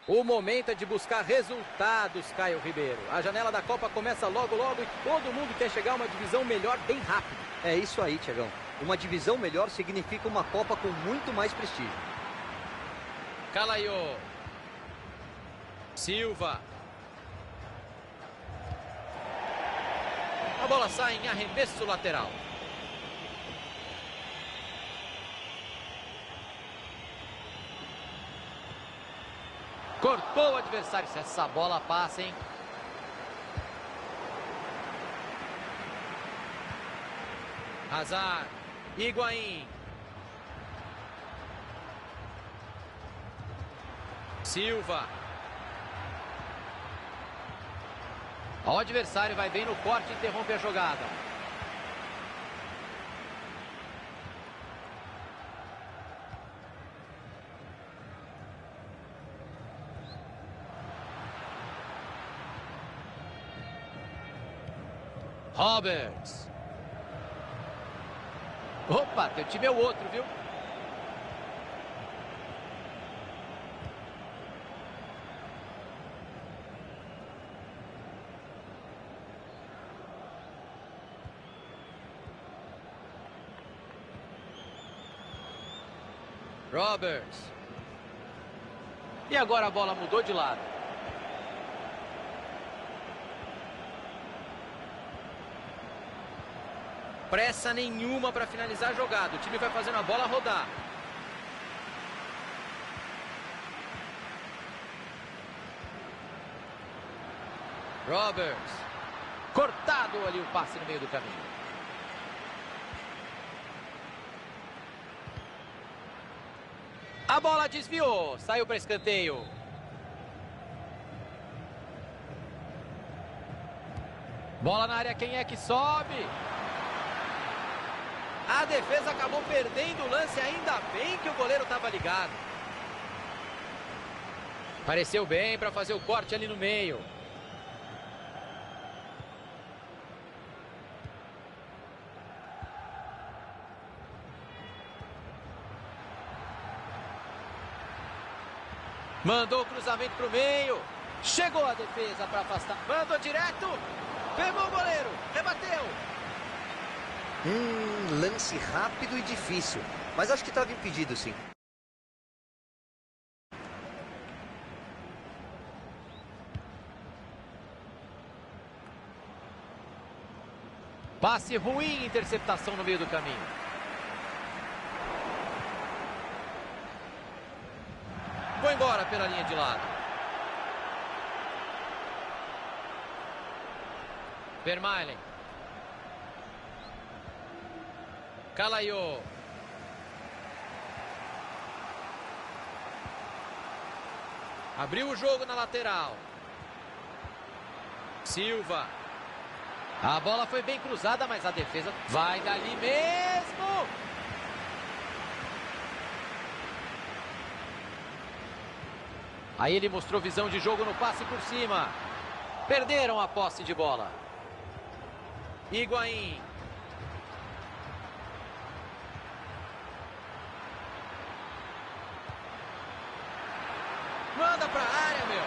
O momento é de buscar resultados, Caio Ribeiro. A janela da Copa começa logo, logo e todo mundo quer chegar a uma divisão melhor bem rápido. É isso aí, Tiagão. Uma divisão melhor significa uma Copa com muito mais prestígio. Calaiô. Silva. A bola sai em arremesso lateral. Cortou o adversário. Se essa bola passa, hein? Hazard. Higuaín. Silva. O adversário vai bem no corte e interrompe a jogada. Roberts. Opa, teu time é o outro, viu? Roberts. E agora a bola mudou de lado. Pressa nenhuma para finalizar a jogada. O time vai fazendo a bola rodar. Roberts. Cortado ali o passe no meio do caminho. A bola desviou. Saiu para escanteio. Bola na área. Quem é que sobe? A defesa acabou perdendo o lance, ainda bem que o goleiro estava ligado. Pareceu bem para fazer o corte ali no meio. Mandou o cruzamento para o meio. Chegou a defesa para afastar. Mandou direto. Pegou o goleiro. Rebateu. Lance rápido e difícil. Mas acho que estava impedido, sim. Passe ruim, interceptação no meio do caminho. Foi embora pela linha de lado. Vermaelen. Calaiô. Abriu o jogo na lateral. Silva. A bola foi bem cruzada, mas a defesa vai dali mesmo. Aí ele mostrou visão de jogo no passe por cima. Perderam a posse de bola. Higuaín. Manda pra área, meu.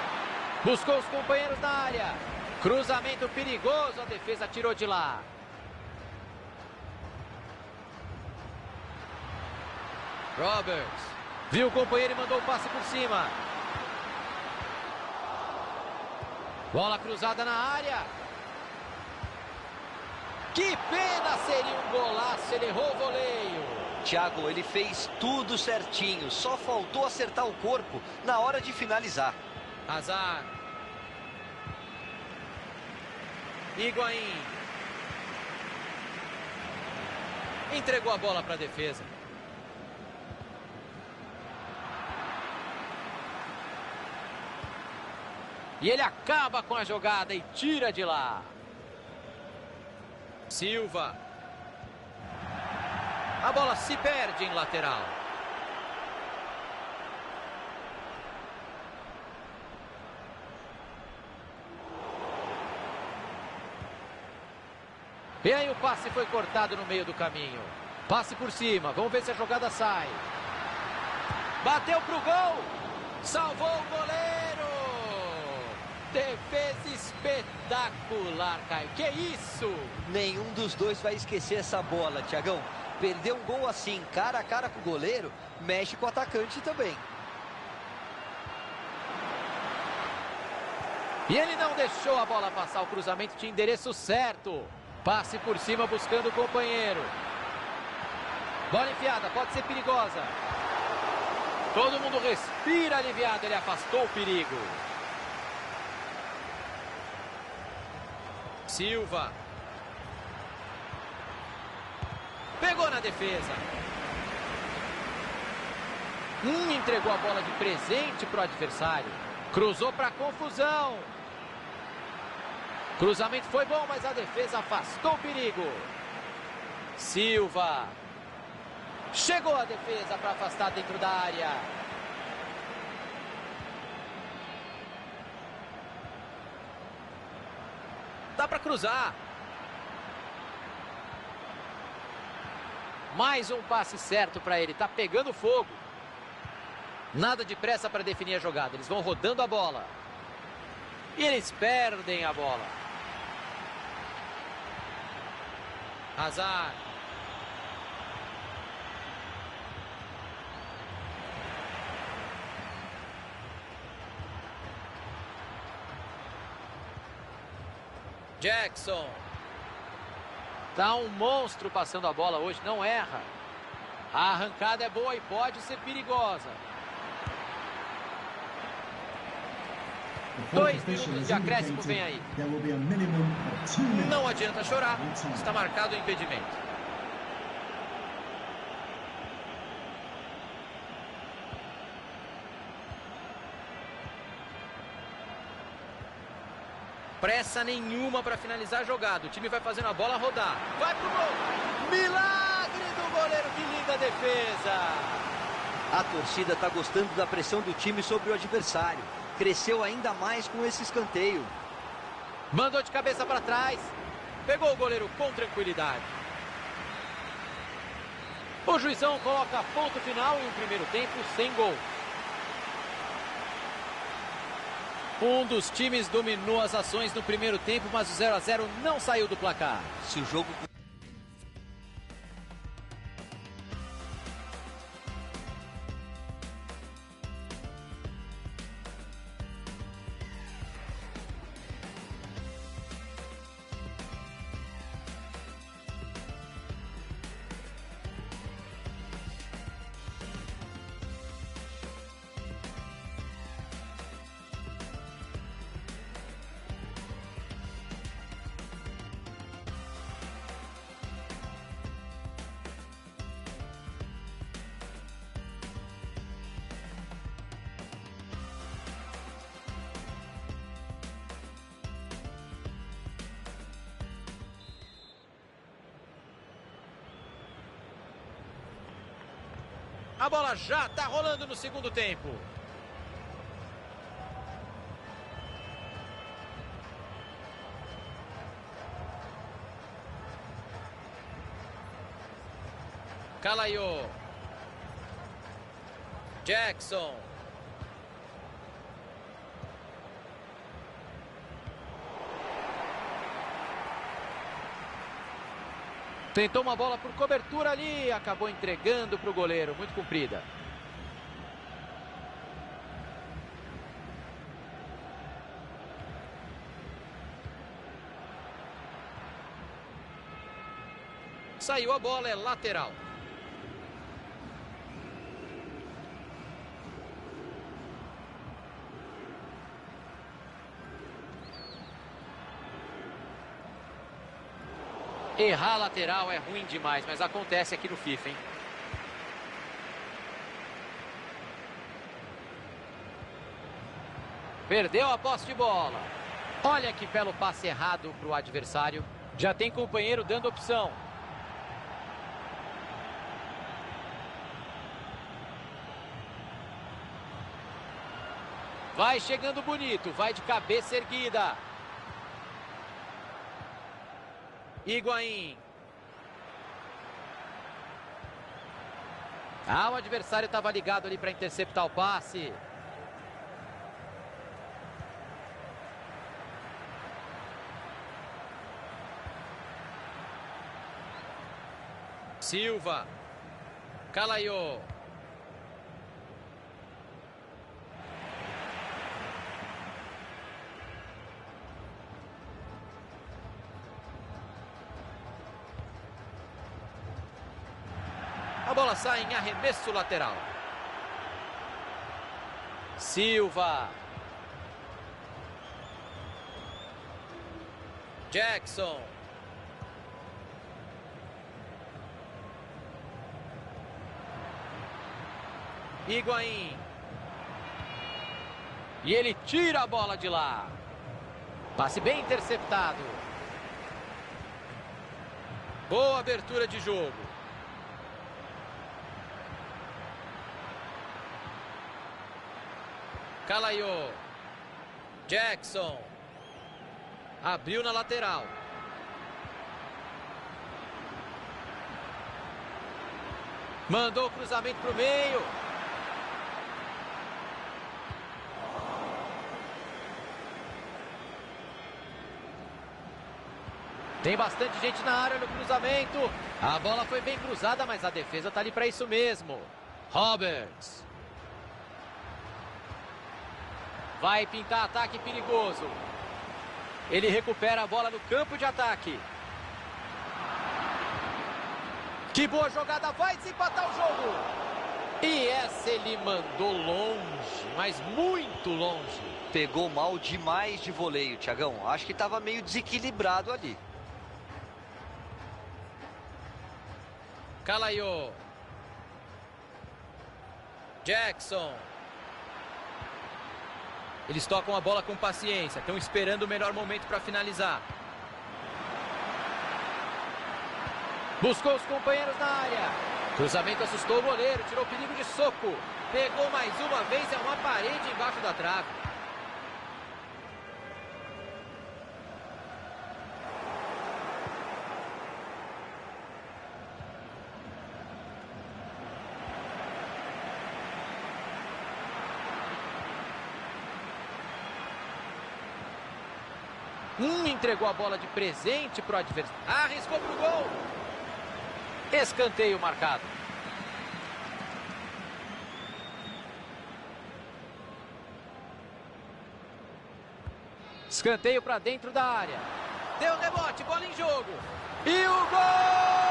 Buscou os companheiros na área. Cruzamento perigoso, a defesa tirou de lá. Roberts. Viu o companheiro e mandou o passe por cima. Bola cruzada na área. Que pena, seria um golaço, ele errou o voleio. Thiago, ele fez tudo certinho, só faltou acertar o corpo na hora de finalizar. Hazard. Higuaín. Entregou a bola para a defesa. E ele acaba com a jogada e tira de lá. Silva. A bola se perde em lateral. E aí o passe foi cortado no meio do caminho. Passe por cima. Vamos ver se a jogada sai. Bateu pro gol. Salvou o goleiro. Defesa espetacular, Caio. Que isso? Nenhum dos dois vai esquecer essa bola, Thiagão. Perder um gol assim, cara a cara com o goleiro, mexe com o atacante também. E ele não deixou a bola passar, o cruzamento tinha endereço certo. Passe por cima buscando o companheiro. Bola enfiada, pode ser perigosa. Todo mundo respira aliviado, ele afastou o perigo. Silva. Pegou na defesa. Entregou a bola de presente para o adversário. Cruzou para confusão. Cruzamento foi bom, mas a defesa afastou o perigo. Silva. Chegou a defesa para afastar dentro da área. Dá para cruzar. Mais um passe certo para ele. Tá pegando fogo. Nada de pressa para definir a jogada. Eles vão rodando a bola. E eles perdem a bola. Hazard. Jackson. Tá um monstro passando a bola hoje, não erra. A arrancada é boa e pode ser perigosa. 2 minutos de acréscimo vem aí. Não adianta chorar, está marcado o impedimento. Pressa nenhuma para finalizar a jogada. O time vai fazendo a bola rodar. Vai pro gol. Milagre do goleiro, que linda defesa. A torcida está gostando da pressão do time sobre o adversário. Cresceu ainda mais com esse escanteio. Mandou de cabeça para trás. Pegou o goleiro com tranquilidade. O juizão coloca ponto final em um primeiro tempo sem gol. Um dos times dominou as ações no primeiro tempo, mas o 0 a 0 não saiu do placar. Se o jogo... A bola já está rolando no segundo tempo. Calaiô. Jackson. Tentou uma bola por cobertura ali, acabou entregando para o goleiro, muito comprida. Saiu a bola, é lateral. Errar lateral é ruim demais, mas acontece aqui no FIFA, hein? Perdeu a posse de bola. Olha que belo passe errado para o adversário. Já tem companheiro dando opção. Vai chegando bonito, vai de cabeça erguida. Higuaín. O adversário estava ligado ali para interceptar o passe. Silva. Calaiô. A bola sai em arremesso lateral. Silva. Jackson. Higuaín. E ele tira a bola de lá. Passe bem interceptado. Boa abertura de jogo. Calaiô. Jackson. Abriu na lateral. Mandou o cruzamento para o meio. Tem bastante gente na área no cruzamento. A bola foi bem cruzada, mas a defesa está ali para isso mesmo. Roberts. Vai pintar ataque perigoso. Ele recupera a bola no campo de ataque. Que boa jogada, vai desempatar o jogo. E essa ele mandou longe, mas muito longe. Pegou mal demais de voleio, Thiagão. Acho que estava meio desequilibrado ali. Calaiô. Jackson. Eles tocam a bola com paciência. Estão esperando o melhor momento para finalizar. Buscou os companheiros na área. Cruzamento assustou o goleiro. Tirou o perigo de soco. Pegou mais uma vez. É uma parede embaixo da trave. Entregou a bola de presente para o adversário. Arriscou para o gol. Escanteio marcado. Escanteio para dentro da área. Deu rebote, bola em jogo. E o gol!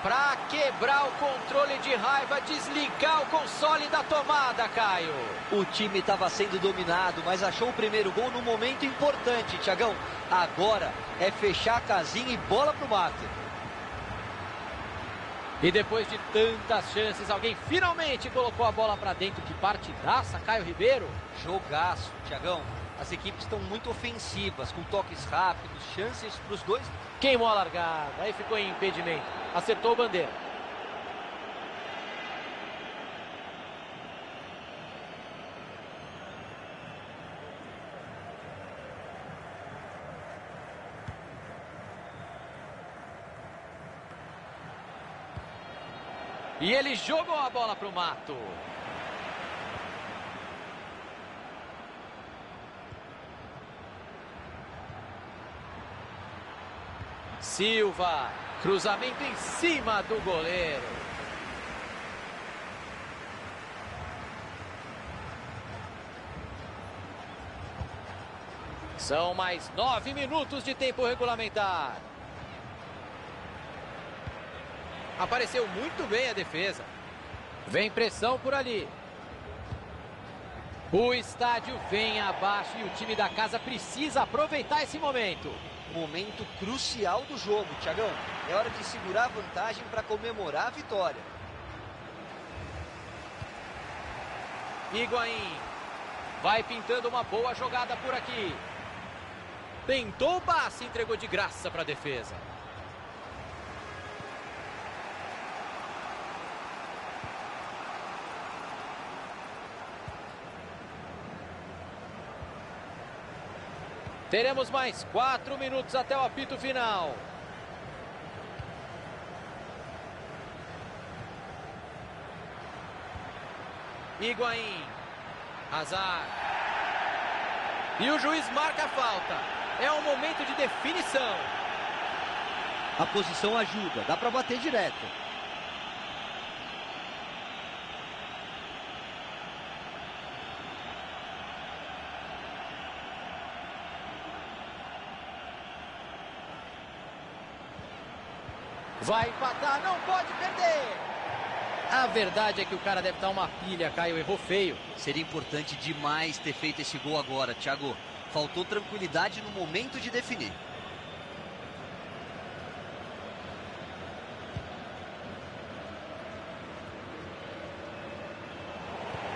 Para quebrar o controle de raiva, desligar o console da tomada, Caio. O time estava sendo dominado, mas achou o primeiro gol num momento importante, Thiagão. Agora é fechar a casinha e bola pro mato. E depois de tantas chances, alguém finalmente colocou a bola para dentro. Que partidaça, Caio Ribeiro. Jogaço, Thiagão. As equipes estão muito ofensivas, com toques rápidos, chances para os dois. Queimou a largada, aí ficou em impedimento. Acertou o bandeira. E ele jogou a bola para o mato. Silva. Cruzamento em cima do goleiro. São mais 9 minutos de tempo regulamentar. Apareceu muito bem a defesa. Vem pressão por ali. O estádio vem abaixo e o time da casa precisa aproveitar esse momento. Momento crucial do jogo, Thiagão. É hora de segurar a vantagem para comemorar a vitória. Higuaín. Vai pintando uma boa jogada por aqui. Tentou o passe, entregou de graça para a defesa. Teremos mais 4 minutos até o apito final. Higuaín. Hazard. E o juiz marca a falta. É um momento de definição. A posição ajuda, dá para bater direto. Vai empatar, não pode perder. A verdade é que o cara deve estar uma pilha, Caio, errou feio. Seria importante demais ter feito esse gol agora, Thiago. Faltou tranquilidade no momento de definir.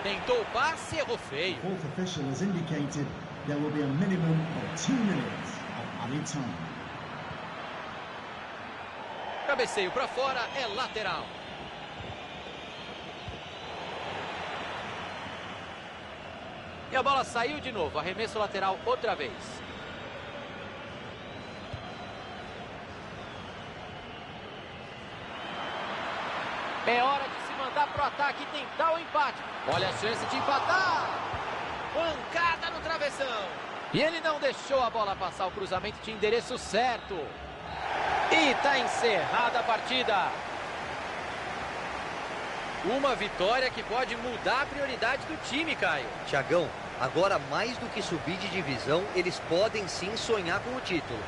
Tentou o passe, errou feio. The fourth official has indicated there will be a minimum of 2 minutes of added time. Cabeceio para fora, é lateral. E a bola saiu de novo, arremesso lateral outra vez. É hora de se mandar pro ataque e tentar o empate. Olha a chance de empatar. Pancada no travessão. E ele não deixou a bola passar, o cruzamento tinha endereço certo. E tá encerrada a partida. Uma vitória que pode mudar a prioridade do time, Caio. Thiagão, agora mais do que subir de divisão, eles podem sim sonhar com o título.